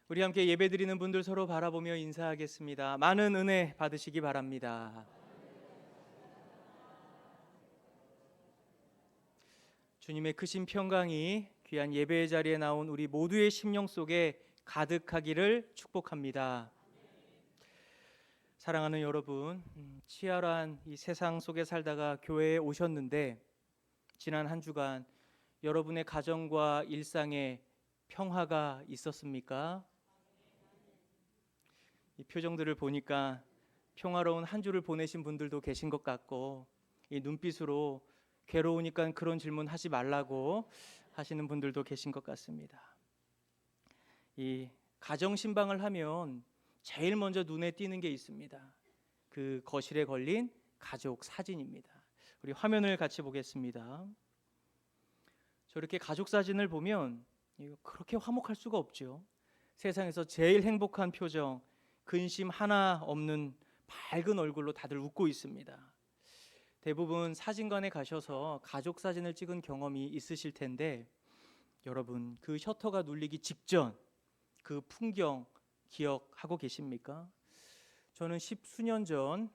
우리 함께 예배드리는 분들 서로 바라보며 인사하겠습니다. 많은 은혜 받으시기 바랍니다. 주님의 크신 평강이 귀한 예배의 자리에 나온 우리 모두의 심령 속에 가득하기를 축복합니다. 사랑하는 여러분, 치열한 이 세상 속에 살다가 교회에 오셨는데 지난 한 주간 여러분의 가정과 일상에 평화가 있었습니까? 이 표정들을 보니까 평화로운 한 주를 보내신 분들도 계신 것 같고, 이 눈빛으로 괴로우니까 그런 질문 하지 말라고 하시는 분들도 계신 것 같습니다. 이 가정 신방을 하면 제일 먼저 눈에 띄는 게 있습니다. 그 거실에 걸린 가족 사진입니다. 우리 화면을 같이 보겠습니다. 저렇게 가족 사진을 보면 그렇게 화목할 수가 없죠. 세상에서 제일 행복한 표정, 근심 하나 없는 밝은 얼굴로 다들 웃고 있습니다. 대부분 사진관에 가셔서 가족 사진을 찍은 경험이 있으실 텐데, 여러분 그 셔터가 눌리기 직전 그 풍경 기억하고 계십니까? 저는 10수년 전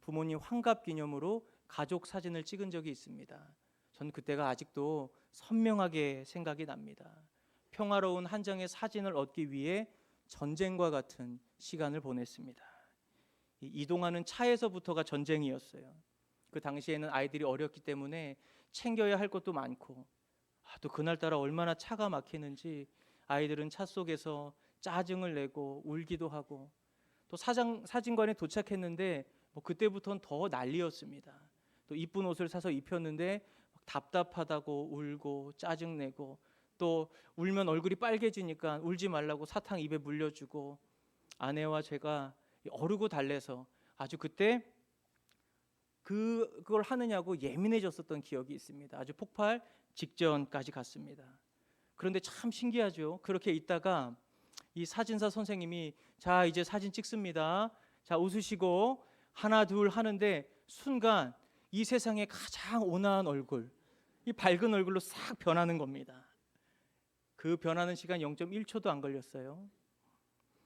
부모님 환갑 기념으로 가족 사진을 찍은 적이 있습니다. 전 그때가 아직도 선명하게 생각이 납니다. 평화로운 한 장의 사진을 얻기 위해 전쟁과 같은 시간을 보냈습니다. 이동하는 차에서부터가 전쟁이었어요. 그 당시에는 아이들이 어렸기 때문에 챙겨야 할 것도 많고, 또 그날따라 얼마나 차가 막히는지 아이들은 차 속에서 짜증을 내고 울기도 하고, 또 사진관에 도착했는데 그때부터는 더 난리였습니다. 또 이쁜 옷을 사서 입혔는데 답답하다고 울고 짜증내고, 또 울면 얼굴이 빨개지니까 울지 말라고 사탕 입에 물려주고, 아내와 제가 어르고 달래서 아주 그때 그걸 하느냐고 예민해졌었던 기억이 있습니다. 아주 폭발 직전까지 갔습니다. 그런데 참 신기하죠. 그렇게 있다가 이 사진사 선생님이 자 이제 사진 찍습니다. 자 웃으시고 하나 둘 하는데 순간 이 세상에 가장 온화한 얼굴, 이 밝은 얼굴로 싹 변하는 겁니다. 그 변하는 시간 0.1초도 안 걸렸어요.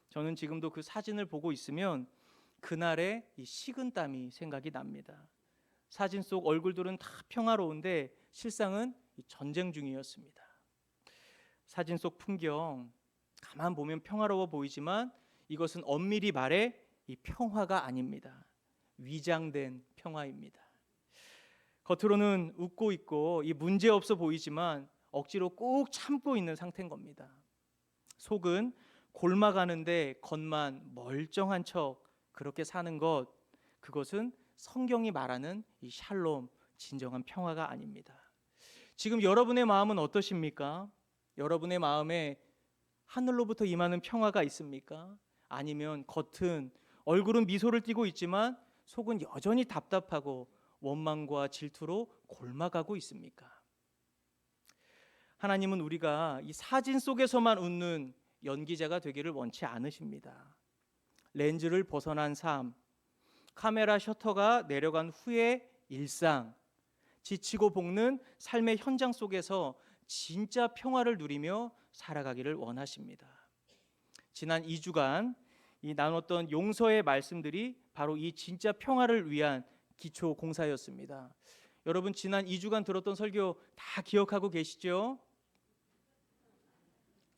저는 지금도 그 사진을 보고 있으면 그날의 이 식은땀이 생각이 납니다. 사진 속 얼굴들은 다 평화로운데 실상은 전쟁 중이었습니다. 사진 속 풍경 가만 보면 평화로워 보이지만 이것은 엄밀히 말해 이 평화가 아닙니다. 위장된 평화입니다. 겉으로는 웃고 있고 이 문제 없어 보이지만 억지로 꾹 참고 있는 상태인 겁니다. 속은 골마가는데 겉만 멀쩡한 척 그렇게 사는 것, 그것은 성경이 말하는 이 샬롬, 진정한 평화가 아닙니다. 지금 여러분의 마음은 어떠십니까? 여러분의 마음에 하늘로부터 임하는 평화가 있습니까? 아니면 겉은 얼굴은 미소를 띠고 있지만 속은 여전히 답답하고 원망과 질투로 골마가고 있습니까? 하나님은 우리가 이 사진 속에서만 웃는 연기자가 되기를 원치 않으십니다. 렌즈를 벗어난 삶, 카메라 셔터가 내려간 후의 일상, 지치고 볶는 삶의 현장 속에서 진짜 평화를 누리며 살아가기를 원하십니다. 지난 2주간 이 나눴던 용서의 말씀들이 바로 이 진짜 평화를 위한 기초 공사였습니다. 여러분 지난 2주간 들었던 설교 다 기억하고 계시죠?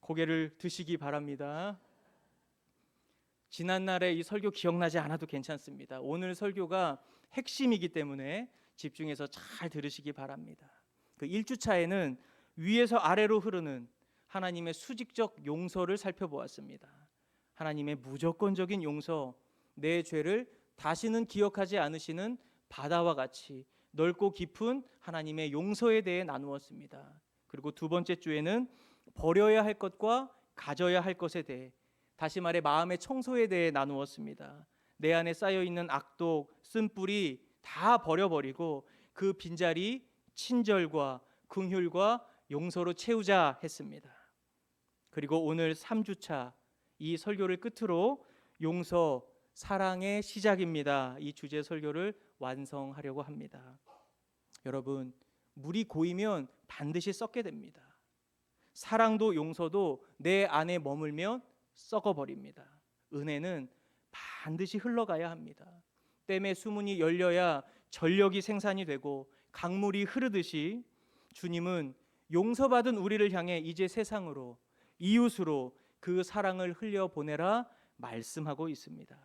고개를 드시기 바랍니다. 지난날의 이 설교 기억나지 않아도 괜찮습니다. 오늘 설교가 핵심이기 때문에 집중해서 잘 들으시기 바랍니다. 그 1주차에는 위에서 아래로 흐르는 하나님의 수직적 용서를 살펴보았습니다. 하나님의 무조건적인 용서, 내 죄를 다시는 기억하지 않으시는 바다와 같이 넓고 깊은 하나님의 용서에 대해 나누었습니다. 그리고 두 번째 주에는 버려야 할 것과 가져야 할 것에 대해, 다시 말해 마음의 청소에 대해 나누었습니다. 내 안에 쌓여있는 악독, 쓴뿌리 다 버려버리고 그 빈자리 친절과 긍휼과 용서로 채우자 했습니다. 그리고 오늘 3주차 이 설교를 끝으로 용서, 사랑의 시작입니다. 이 주제 설교를 완성하려고 합니다. 여러분, 물이 고이면 반드시 썩게 됩니다. 사랑도 용서도 내 안에 머물면 썩어버립니다. 은혜는 반드시 흘러가야 합니다. 댐의 수문이 열려야 전력이 생산이 되고 강물이 흐르듯이 주님은 용서받은 우리를 향해 이제 세상으로, 이웃으로 그 사랑을 흘려보내라 말씀하고 있습니다.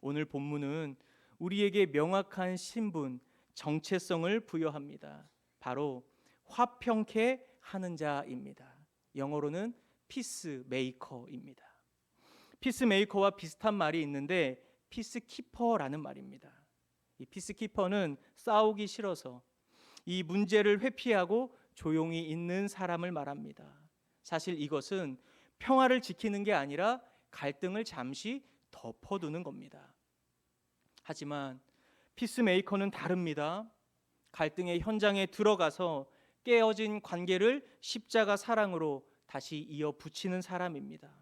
오늘 본문은 우리에게 명확한 신분, 정체성을 부여합니다. 바로 화평케 하는 자입니다. 영어로는 피스메이커입니다. 피스메이커와 비슷한 말이 있는데 피스키퍼라는 말입니다. 이 피스키퍼는 싸우기 싫어서 이 문제를 회피하고 조용히 있는 사람을 말합니다. 사실 이것은 평화를 지키는 게 아니라 갈등을 잠시 덮어두는 겁니다. 하지만 피스메이커는 다릅니다. 갈등의 현장에 들어가서 깨어진 관계를 십자가 사랑으로 다시 이어 붙이는 사람입니다.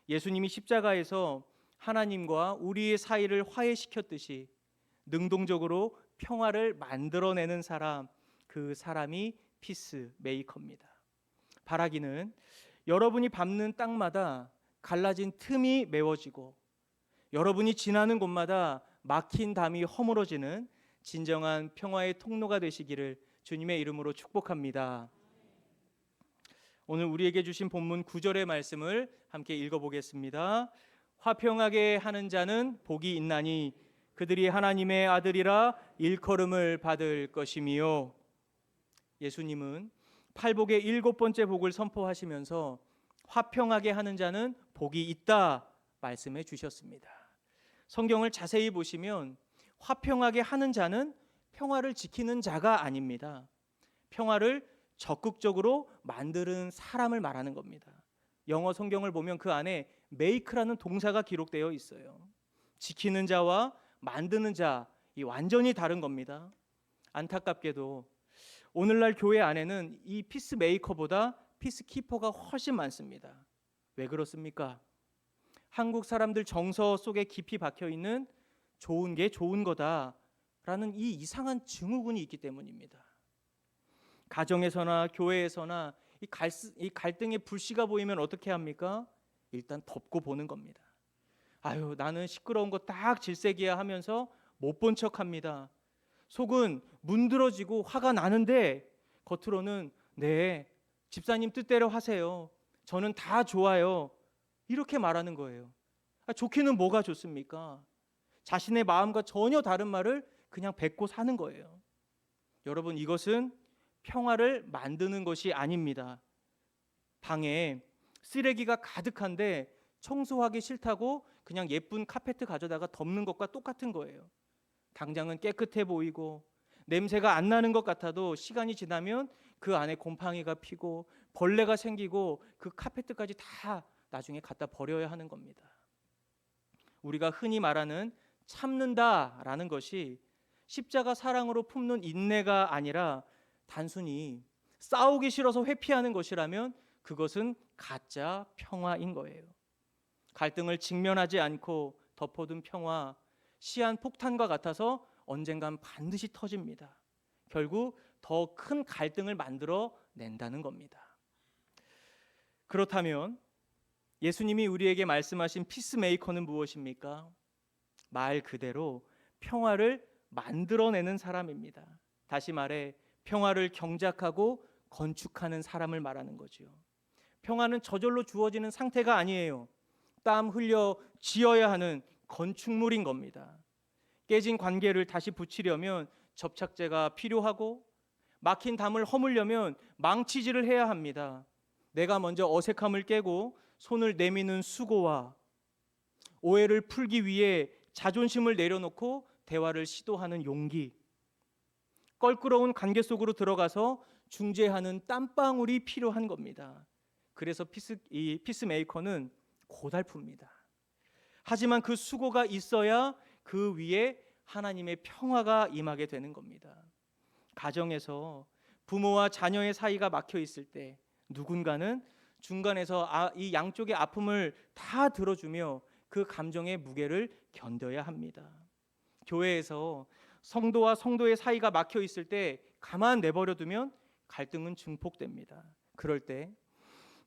예수님이 십자가에서 하나님과 우리의 사이를 화해시켰듯이 능동적으로 평화를 만들어내는 사람, 그 사람이 피스메이커입니다. 바라기는 여러분이 밟는 땅마다 갈라진 틈이 메워지고 여러분이 지나는 곳마다 막힌 담이 허물어지는 진정한 평화의 통로가 되시기를 주님의 이름으로 축복합니다. 오늘 우리에게 주신 본문 9절의 말씀을 함께 읽어보겠습니다. 화평하게 하는 자는 복이 있나니 그들이 하나님의 아들이라 일컬음을 받을 것이미요. 예수님은 팔복의 7번째 복을 선포하시면서 화평하게 하는 자는 복이 있다 말씀해 주셨습니다. 성경을 자세히 보시면 화평하게 하는 자는 평화를 지키는 자가 아닙니다. 평화를 적극적으로 만드는 사람을 말하는 겁니다. 영어 성경을 보면 그 안에 make라는 동사가 기록되어 있어요. 지키는 자와 만드는 자, 이 완전히 다른 겁니다. 안타깝게도 오늘날 교회 안에는 이 피스메이커보다 피스키퍼가 훨씬 많습니다. 왜 그렇습니까? 한국 사람들 정서 속에 깊이 박혀 있는 좋은 게 좋은 거다라는 이 이상한 증후군이 있기 때문입니다. 가정에서나 교회에서나 이 갈등의 불씨가 보이면 어떻게 합니까? 일단 덮고 보는 겁니다. 아유, 나는 시끄러운 거 딱 질색이야 하면서 못 본 척합니다. 속은 문드러지고 화가 나는데 겉으로는 네, 집사님 뜻대로 하세요. 저는 다 좋아요. 이렇게 말하는 거예요. 좋기는 뭐가 좋습니까? 자신의 마음과 전혀 다른 말을 그냥 뱉고 사는 거예요. 여러분, 이것은 평화를 만드는 것이 아닙니다. 방에 쓰레기가 가득한데 청소하기 싫다고 그냥 예쁜 카페트 가져다가 덮는 것과 똑같은 거예요. 당장은 깨끗해 보이고 냄새가 안 나는 것 같아도 시간이 지나면 그 안에 곰팡이가 피고 벌레가 생기고 그 카페트까지 다 나중에 갖다 버려야 하는 겁니다. 우리가 흔히 말하는 참는다라는 것이 십자가 사랑으로 품는 인내가 아니라 단순히 싸우기 싫어서 회피하는 것이라면 그것은 가짜 평화인 거예요. 갈등을 직면하지 않고 덮어둔 평화, 시한폭탄과 같아서 언젠간 반드시 터집니다. 결국 더 큰 갈등을 만들어 낸다는 겁니다. 그렇다면 예수님이 우리에게 말씀하신 피스메이커는 무엇입니까? 말 그대로 평화를 만들어내는 사람입니다. 다시 말해 평화를 경작하고 건축하는 사람을 말하는 거죠. 평화는 저절로 주어지는 상태가 아니에요. 땀 흘려 지어야 하는 건축물인 겁니다. 깨진 관계를 다시 붙이려면 접착제가 필요하고 막힌 담을 허물려면 망치질을 해야 합니다. 내가 먼저 어색함을 깨고 손을 내미는 수고와 오해를 풀기 위해 자존심을 내려놓고 대화를 시도하는 용기, 껄끄러운 관계 속으로 들어가서 중재하는 땀방울이 필요한 겁니다. 그래서 이 피스메이커는 고달픕니다. 하지만 그 수고가 있어야 그 위에 하나님의 평화가 임하게 되는 겁니다. 가정에서 부모와 자녀의 사이가 막혀 있을 때 누군가는 중간에서 이 양쪽의 아픔을 다 들어주며 그 감정의 무게를 견뎌야 합니다. 교회에서 성도와 성도의 사이가 막혀 있을 때 가만 내버려 두면 갈등은 증폭됩니다. 그럴 때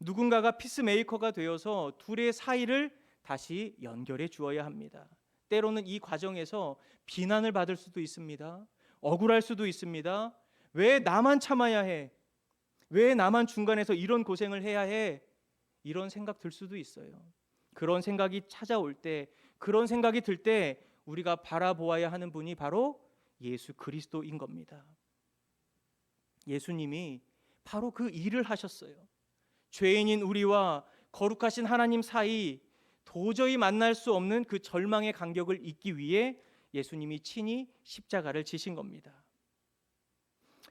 누군가가 피스메이커가 되어서 둘의 사이를 다시 연결해 주어야 합니다. 때로는 이 과정에서 비난을 받을 수도 있습니다. 억울할 수도 있습니다. 왜 나만 참아야 해? 왜 나만 중간에서 이런 고생을 해야 해? 이런 생각 들 수도 있어요. 그런 생각이 찾아올 때, 그런 생각이 들 때 우리가 바라보아야 하는 분이 바로 예수 그리스도인 겁니다. 예수님이 바로 그 일을 하셨어요. 죄인인 우리와 거룩하신 하나님 사이 도저히 만날 수 없는 그 절망의 간격을 잇기 위해 예수님이 친히 십자가를 지신 겁니다.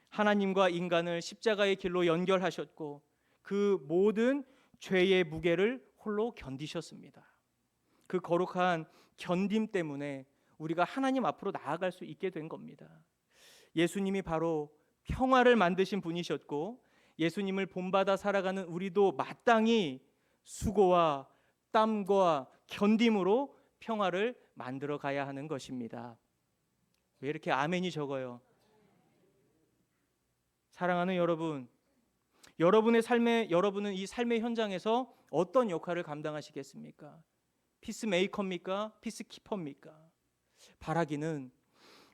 하나님과 인간을 십자가의 길로 연결하셨고 그 모든 죄의 무게를 홀로 견디셨습니다. 그 거룩한 견딤 때문에 우리가 하나님 앞으로 나아갈 수 있게 된 겁니다. 예수님이 바로 평화를 만드신 분이셨고 예수님을 본받아 살아가는 우리도 마땅히 수고와 땀과 견딤으로 평화를 만들어 가야 하는 것입니다. 왜 이렇게 아멘이 적어요? 사랑하는 여러분, 여러분은 이 삶의 현장에서 어떤 역할을 감당하시겠습니까? 피스메이커입니까? 피스키퍼입니까? 바라기는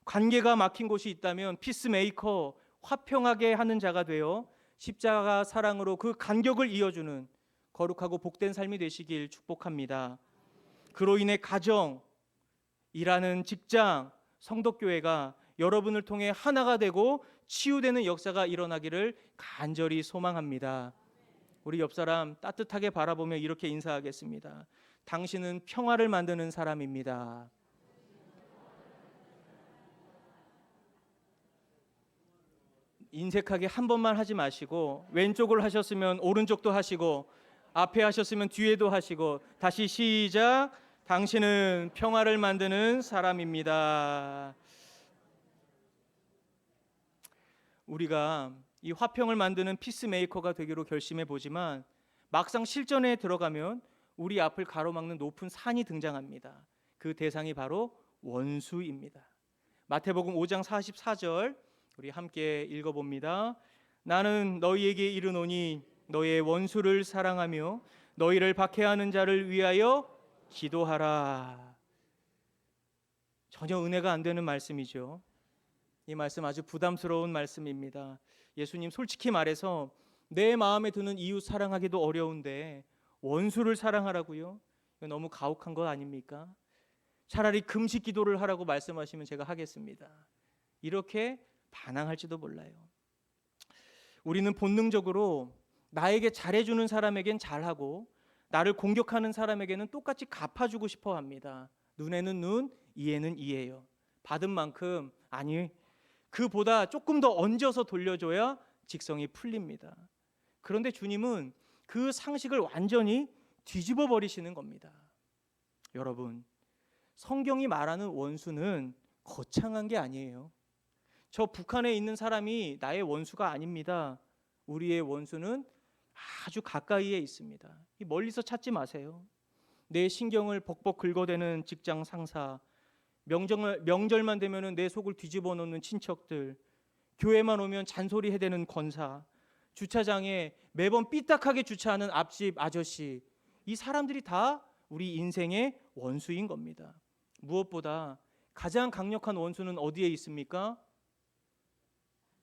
관계가 막힌 곳이 있다면 피스메이커, 화평하게 하는 자가 되어 십자가 사랑으로 그 간격을 이어주는 거룩하고 복된 삶이 되시길 축복합니다. 그로 인해 가정, 일하는 직장, 성도교회가 여러분을 통해 하나가 되고 치유되는 역사가 일어나기를 간절히 소망합니다. 우리 옆사람 따뜻하게 바라보며 이렇게 인사하겠습니다. 당신은 평화를 만드는 사람입니다. 인색하게 한 번만 하지 마시고 왼쪽을 하셨으면 오른쪽도 하시고 앞에 하셨으면 뒤에도 하시고 다시 시작. 당신은 평화를 만드는 사람입니다. 우리가 이 화평을 만드는 피스메이커가 되기로 결심해 보지만 막상 실전에 들어가면 우리 앞을 가로막는 높은 산이 등장합니다. 그 대상이 바로 원수입니다. 마태복음 5장 44절 우리 함께 읽어봅니다. 나는 너희에게 이르노니 너의 원수를 사랑하며 너희를 박해하는 자를 위하여 기도하라. 전혀 은혜가 안 되는 말씀이죠. 이 말씀 아주 부담스러운 말씀입니다. 예수님 솔직히 말해서 내 마음에 드는 이웃 사랑하기도 어려운데 원수를 사랑하라고요? 이거 너무 가혹한 거 아닙니까? 차라리 금식 기도를 하라고 말씀하시면 제가 하겠습니다. 이렇게 반항할지도 몰라요. 우리는 본능적으로 나에게 잘해주는 사람에겐 잘하고 나를 공격하는 사람에게는 똑같이 갚아주고 싶어 합니다. 눈에는 눈, 이에는 이예요. 받은 만큼 아니 그보다 조금 더 얹어서 돌려줘야 직성이 풀립니다. 그런데 주님은 그 상식을 완전히 뒤집어 버리시는 겁니다. 여러분, 성경이 말하는 원수는 거창한 게 아니에요. 저 북한에 있는 사람이 나의 원수가 아닙니다. 우리의 원수는 아주 가까이에 있습니다. 멀리서 찾지 마세요. 내 신경을 벅벅 긁어대는 직장 상사, 명절만 되면 내 속을 뒤집어 놓는 친척들, 교회만 오면 잔소리 해대는 권사, 주차장에 매번 삐딱하게 주차하는 앞집 아저씨, 이 사람들이 다 우리 인생의 원수인 겁니다. 무엇보다 가장 강력한 원수는 어디에 있습니까?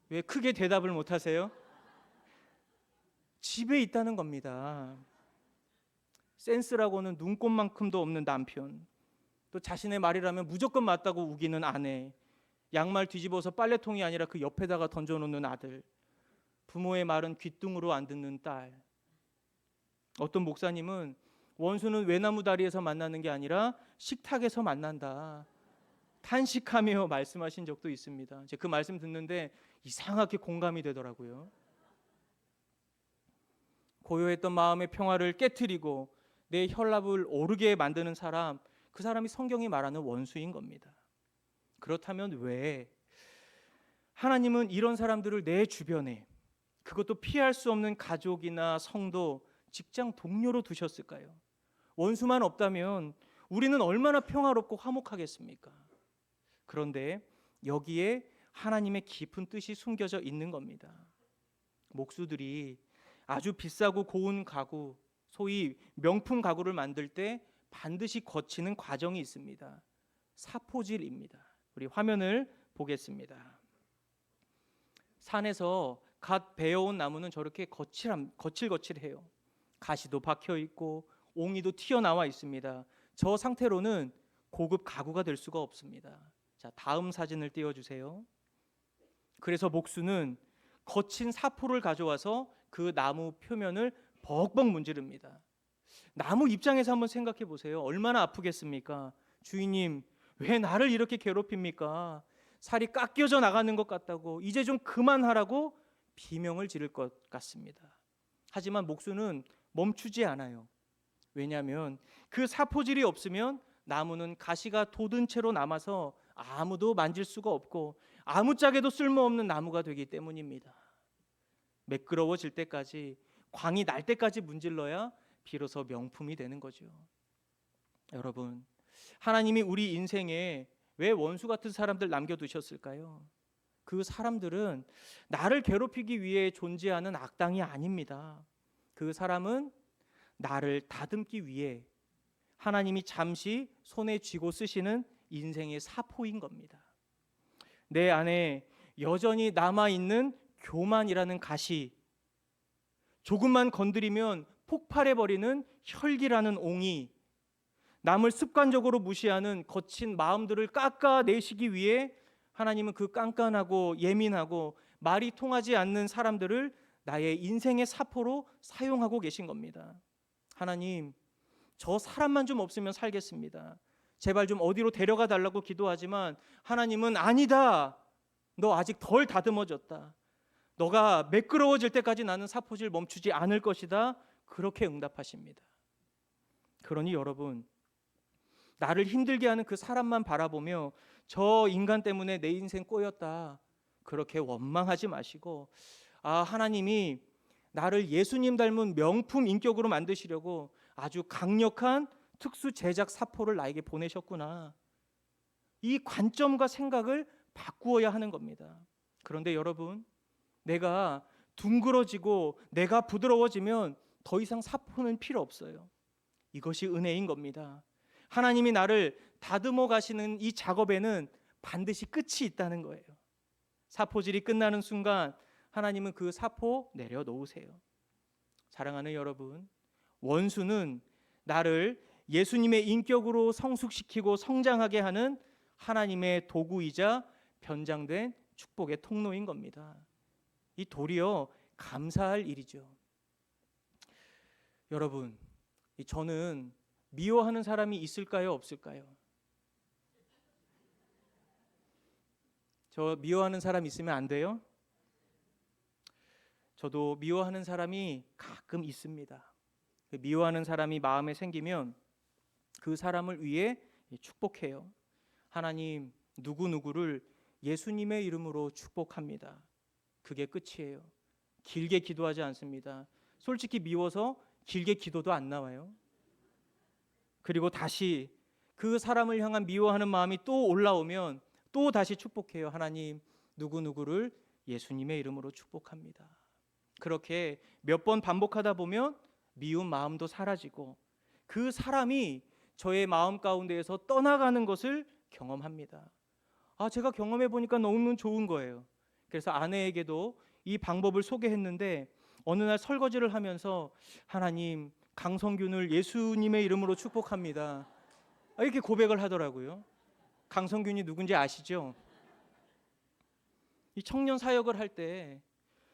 왜 크게 대답을 못 하세요? 집에 있다는 겁니다. 센스라고는 눈꼽만큼도 없는 남편, 또 자신의 말이라면 무조건 맞다고 우기는 아내, 양말 뒤집어서 빨래통이 아니라 그 옆에다가 던져놓는 아들, 부모의 말은 귓등으로 안 듣는 딸. 어떤 목사님은 원수는 외나무 다리에서 만나는 게 아니라 식탁에서 만난다, 탄식하며 말씀하신 적도 있습니다. 제가 그 말씀 듣는데 이상하게 공감이 되더라고요. 고요했던 마음의 평화를 깨트리고 내 혈압을 오르게 만드는 사람, 그 사람이 성경이 말하는 원수인 겁니다. 그렇다면 왜 하나님은 이런 사람들을 내 주변에, 그것도 피할 수 없는 가족이나 성도, 직장 동료로 두셨을까요? 원수만 없다면 우리는 얼마나 평화롭고 화목하겠습니까? 그런데 여기에 하나님의 깊은 뜻이 숨겨져 있는 겁니다. 목수들이 아주 비싸고 고운 가구, 소위 명품 가구를 만들 때 반드시 거치는 과정이 있습니다. 사포질입니다. 우리 화면을 보겠습니다. 산에서 갓 베어온 나무는 저렇게 거칠거칠해요. 가시도 박혀 있고 옹이도 튀어나와 있습니다. 저 상태로는 고급 가구가 될 수가 없습니다. 자, 다음 사진을 띄워주세요. 그래서 목수는 거친 사포를 가져와서 그 나무 표면을 벅벅 문지릅니다. 나무 입장에서 한번 생각해 보세요. 얼마나 아프겠습니까? 주인님, 왜 나를 이렇게 괴롭힙니까? 살이 깎여져 나가는 것 같다고, 이제 좀 그만하라고 비명을 지를 것 같습니다. 하지만 목수는 멈추지 않아요. 왜냐하면 그 사포질이 없으면 나무는 가시가 돋은 채로 남아서 아무도 만질 수가 없고 아무짝에도 쓸모없는 나무가 되기 때문입니다. 매끄러워질 때까지, 광이 날 때까지 문질러야 비로소 명품이 되는 거죠. 여러분, 하나님이 우리 인생에 왜 원수 같은 사람들 남겨두셨을까요? 그 사람들은 나를 괴롭히기 위해 존재하는 악당이 아닙니다. 그 사람은 나를 다듬기 위해 하나님이 잠시 손에 쥐고 쓰시는 인생의 사포인 겁니다. 내 안에 여전히 남아있는 교만이라는 가시, 조금만 건드리면 폭발해버리는 혈기라는 옹이, 남을 습관적으로 무시하는 거친 마음들을 깎아내시기 위해 하나님은 그 깐깐하고 예민하고 말이 통하지 않는 사람들을 나의 인생의 사포로 사용하고 계신 겁니다. 하나님, 저 사람만 좀 없으면 살겠습니다. 제발 좀 어디로 데려가 달라고 기도하지만 하나님은 아니다. 너 아직 덜 다듬어졌다. 너가 매끄러워질 때까지 나는 사포질 멈추지 않을 것이다. 그렇게 응답하십니다. 그러니 여러분, 나를 힘들게 하는 그 사람만 바라보며 저 인간 때문에 내 인생 꼬였다, 그렇게 원망하지 마시고, 하나님이 나를 예수님 닮은 명품 인격으로 만드시려고 아주 강력한 특수 제작 사포를 나에게 보내셨구나, 이 관점과 생각을 바꾸어야 하는 겁니다. 그런데 여러분, 내가 둥그러지고 내가 부드러워지면 더 이상 사포는 필요 없어요. 이것이 은혜인 겁니다. 하나님이 나를 다듬어 가시는 이 작업에는 반드시 끝이 있다는 거예요. 사포질이 끝나는 순간 하나님은 그 사포 내려놓으세요. 사랑하는 여러분, 원수는 나를 예수님의 인격으로 성숙시키고 성장하게 하는 하나님의 도구이자 변장된 축복의 통로인 겁니다. 이 도리어 감사할 일이죠. 여러분, 저는 미워하는 사람이 있을까요, 없을까요? 저 미워하는 사람 있으면 안 돼요? 저도 미워하는 사람이 가끔 있습니다. 미워하는 사람이 마음에 생기면 그 사람을 위해 축복해요. 하나님, 누구누구를 예수님의 이름으로 축복합니다. 그게 끝이에요. 길게 기도하지 않습니다. 솔직히 미워서 길게 기도도 안 나와요. 그리고 다시 그 사람을 향한 미워하는 마음이 또 올라오면 또 다시 축복해요. 하나님, 누구누구를 예수님의 이름으로 축복합니다. 그렇게 몇 번 반복하다 보면 미운 마음도 사라지고 그 사람이 저의 마음 가운데에서 떠나가는 것을 경험합니다. 제가 경험해 보니까 너무 좋은 거예요. 그래서 아내에게도 이 방법을 소개했는데 어느 날 설거지를 하면서 하나님, 강성균을 예수님의 이름으로 축복합니다, 이렇게 고백을 하더라고요. 강성균이 누군지 아시죠? 이 청년 사역을 할 때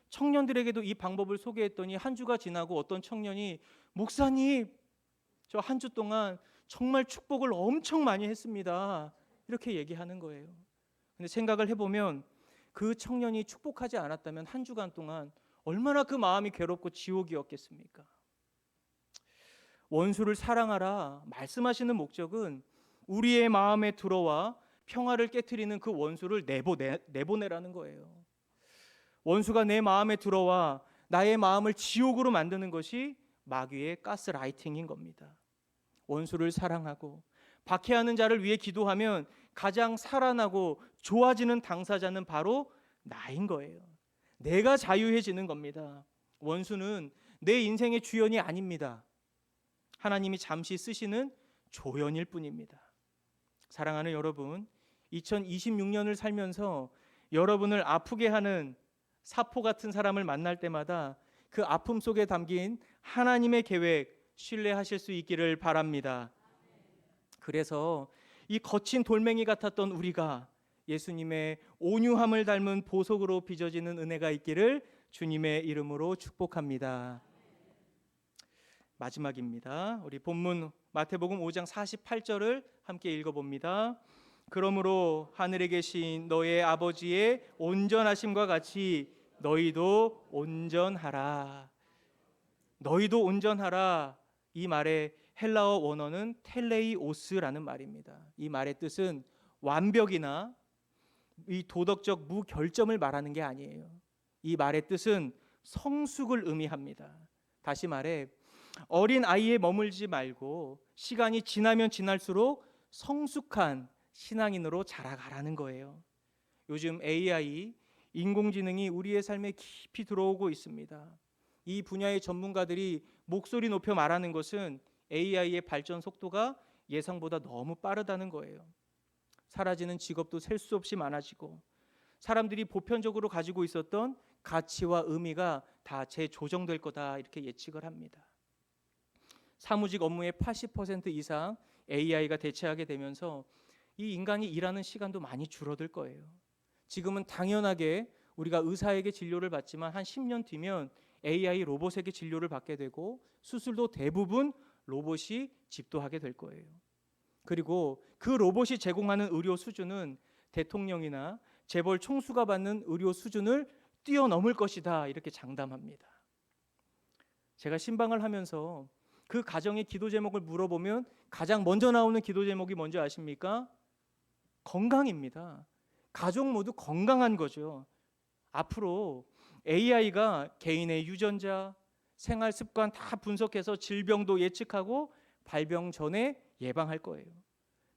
청년들에게도 이 방법을 소개했더니 한 주가 지나고 어떤 청년이 목사님, 저 한 주 동안 정말 축복을 엄청 많이 했습니다, 이렇게 얘기하는 거예요. 근데 생각을 해보면 그 청년이 축복하지 않았다면 한 주간 동안 얼마나 그 마음이 괴롭고 지옥이었겠습니까? 원수를 사랑하라 말씀하시는 목적은 우리의 마음에 들어와 평화를 깨트리는 그 원수를 내보내라는 거예요. 원수가 내 마음에 들어와 나의 마음을 지옥으로 만드는 것이 마귀의 가스라이팅인 겁니다. 원수를 사랑하고 박해하는 자를 위해 기도하면 가장 살아나고 좋아지는 당사자는 바로 나인 거예요. 내가 자유해지는 겁니다. 원수는 내 인생의 주연이 아닙니다. 하나님이 잠시 쓰시는 조연일 뿐입니다. 사랑하는 여러분, 2026년을 살면서 여러분을 아프게 하는 사포 같은 사람을 만날 때마다 그 아픔 속에 담긴 하나님의 계획 신뢰하실 수 있기를 바랍니다. 그래서 이 거친 돌멩이 같았던 우리가 예수님의 온유함을 닮은 보석으로 빚어지는 은혜가 있기를 주님의 이름으로 축복합니다. 마지막입니다. 우리 본문 마태복음 5장 48절을 함께 읽어봅니다. 그러므로 하늘에 계신 너의 아버지의 온전하심과 같이 너희도 온전하라. 너희도 온전하라. 이 말의 헬라어 원어는 텔레이오스라는 말입니다. 이 말의 뜻은 완벽이나 이 도덕적 무결점을 말하는 게 아니에요. 이 말의 뜻은 성숙을 의미합니다. 다시 말해 어린 아이에 머물지 말고 시간이 지나면 지날수록 성숙한 신앙인으로 자라가라는 거예요. 요즘 AI, 인공지능이 우리의 삶에 깊이 들어오고 있습니다. 이 분야의 전문가들이 목소리 높여 말하는 것은 AI의 발전 속도가 예상보다 너무 빠르다는 거예요. 사라지는 직업도 셀 수 없이 많아지고 사람들이 보편적으로 가지고 있었던 가치와 의미가 다 재조정될 거다 이렇게 예측을 합니다. 사무직 업무의 80% 이상 AI가 대체하게 되면서 이 인간이 일하는 시간도 많이 줄어들 거예요. 지금은 당연하게 우리가 의사에게 진료를 받지만 한 10년 뒤면 AI 로봇에게 진료를 받게 되고 수술도 대부분 로봇이 집도하게 될 거예요. 그리고 그 로봇이 제공하는 의료 수준은 대통령이나 재벌 총수가 받는 의료 수준을 뛰어넘을 것이다 이렇게 장담합니다. 제가 신방을 하면서 그 가정의 기도 제목을 물어보면 가장 먼저 나오는 기도 제목이 뭔지 아십니까? 건강입니다. 가족 모두 건강한 거죠. 앞으로 AI가 개인의 유전자, 생활 습관 다 분석해서 질병도 예측하고 발병 전에 예방할 거예요.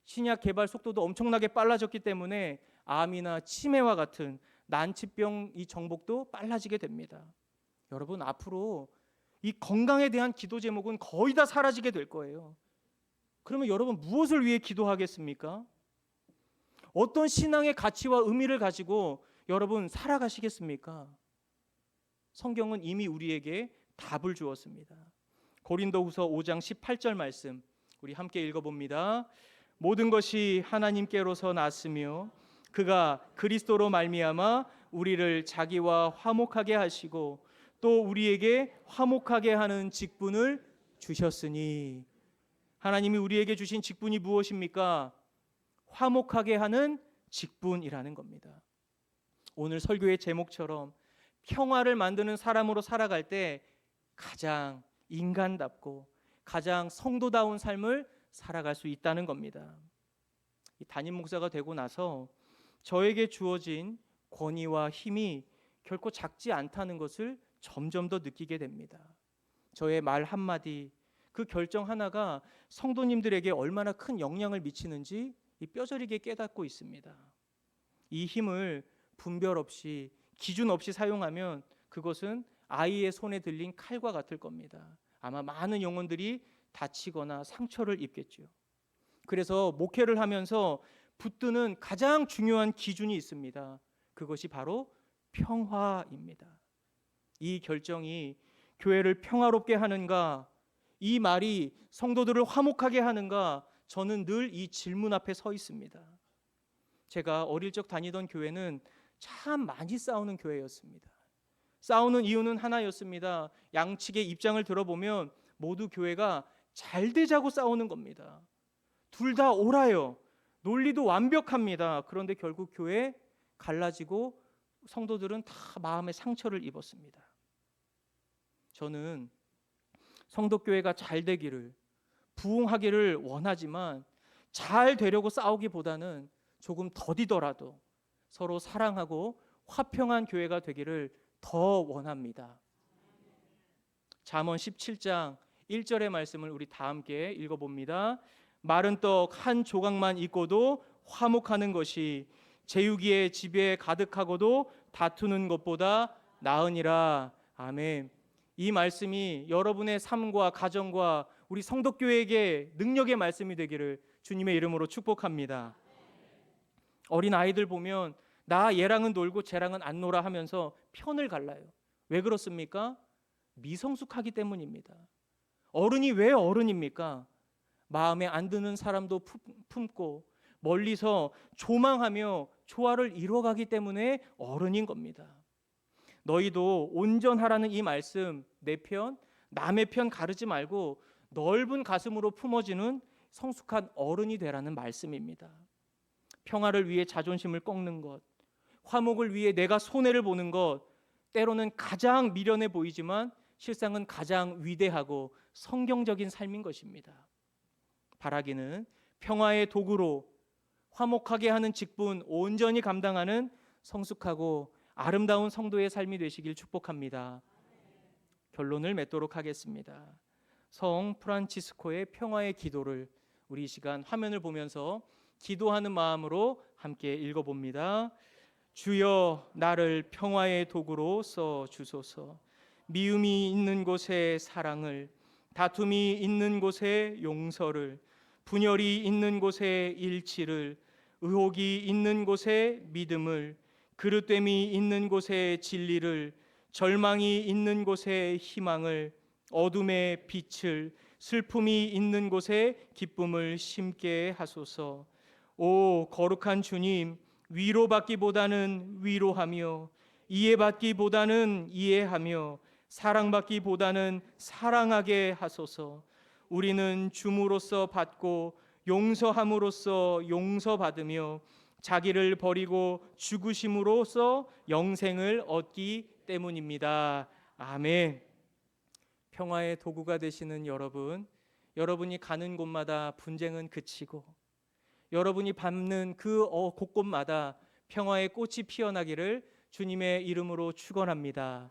신약 개발 속도도 엄청나게 빨라졌기 때문에 암이나 치매와 같은 난치병 이 정복도 빨라지게 됩니다. 여러분 앞으로 이 건강에 대한 기도 제목은 거의 다 사라지게 될 거예요. 그러면 여러분 무엇을 위해 기도하겠습니까? 어떤 신앙의 가치와 의미를 가지고 여러분 살아가시겠습니까? 성경은 이미 우리에게 답을 주었습니다. 고린도후서 5장 18절 말씀 우리 함께 읽어봅니다. 모든 것이 하나님께로서 났으며 그가 그리스도로 말미암아 우리를 자기와 화목하게 하시고 또 우리에게 화목하게 하는 직분을 주셨으니 하나님이 우리에게 주신 직분이 무엇입니까? 화목하게 하는 직분이라는 겁니다. 오늘 설교의 제목처럼 평화를 만드는 사람으로 살아갈 때 가장 인간답고 가장 성도다운 삶을 살아갈 수 있다는 겁니다. 담임 목사가 되고 나서 저에게 주어진 권위와 힘이 결코 작지 않다는 것을 점점 더 느끼게 됩니다. 저의 말 한마디, 그 결정 하나가 성도님들에게 얼마나 큰 영향을 미치는지 뼈저리게 깨닫고 있습니다. 이 힘을 분별 없이 기준 없이 사용하면 그것은 아이의 손에 들린 칼과 같을 겁니다. 아마 많은 영혼들이 다치거나 상처를 입겠죠. 그래서 목회를 하면서 붙드는 가장 중요한 기준이 있습니다. 그것이 바로 평화입니다. 이 결정이 교회를 평화롭게 하는가, 이 말이 성도들을 화목하게 하는가, 저는 늘 이 질문 앞에 서 있습니다. 제가 어릴 적 다니던 교회는 참 많이 싸우는 교회였습니다. 싸우는 이유는 하나였습니다. 양측의 입장을 들어보면 모두 교회가 잘 되자고 싸우는 겁니다. 둘 다 옳아요. 논리도 완벽합니다. 그런데 결국 교회 갈라지고 성도들은 다 마음의 상처를 입었습니다. 저는 성도교회가 잘 되기를, 부흥하기를 원하지만 잘 되려고 싸우기보다는 조금 더디더라도 서로 사랑하고 화평한 교회가 되기를 더 원합니다. 잠언 17장 1절의 말씀을 우리 다 함께 읽어봅니다. 마른 떡 한 조각만 있고도 화목하는 것이 제육이의 집에 가득하고도 다투는 것보다 나으니라. 아멘. 이 말씀이 여러분의 삶과 가정과 우리 성도교회에게 능력의 말씀이 되기를 주님의 이름으로 축복합니다. 어린 아이들 보면 나 얘랑은 놀고 쟤랑은 안 놀아 하면서 편을 갈라요. 왜 그렇습니까? 미성숙하기 때문입니다. 어른이 왜 어른입니까? 마음에 안 드는 사람도 품고 멀리서 조망하며 조화를 이루어가기 때문에 어른인 겁니다. 너희도 온전하라는 이 말씀, 내 편, 남의 편 가르지 말고 넓은 가슴으로 품어지는 성숙한 어른이 되라는 말씀입니다. 평화를 위해 자존심을 꺾는 것, 화목을 위해 내가 손해를 보는 것, 때로는 가장 미련해 보이지만 실상은 가장 위대하고 성경적인 삶인 것입니다. 바라기는 평화의 도구로 화목하게 하는 직분 온전히 감당하는 성숙하고 아름다운 성도의 삶이 되시길 축복합니다. 결론을 맺도록 하겠습니다. 성 프란치스코의 평화의 기도를 우리 이 시간 화면을 보면서 기도하는 마음으로 함께 읽어봅니다. 주여 나를 평화의 도구로 써 주소서. 미움이 있는 곳에 사랑을, 다툼이 있는 곳에 용서를, 분열이 있는 곳에 일치를, 의혹이 있는 곳에 믿음을, 그릇됨이 있는 곳에 진리를, 절망이 있는 곳에 희망을, 어둠의 빛을, 슬픔이 있는 곳에 기쁨을 심게 하소서. 오 거룩한 주님, 위로받기보다는 위로하며, 이해받기보다는 이해하며, 사랑받기보다는 사랑하게 하소서. 우리는 줌으로써 받고 용서함으로써 용서받으며, 자기를 버리고 죽으심으로써 영생을 얻기 때문입니다. 아멘. 평화의 도구가 되시는 여러분, 여러분이 가는 곳마다 분쟁은 그치고 여러분이 밟는 그 곳곳마다 평화의 꽃이 피어나기를 주님의 이름으로 축원합니다.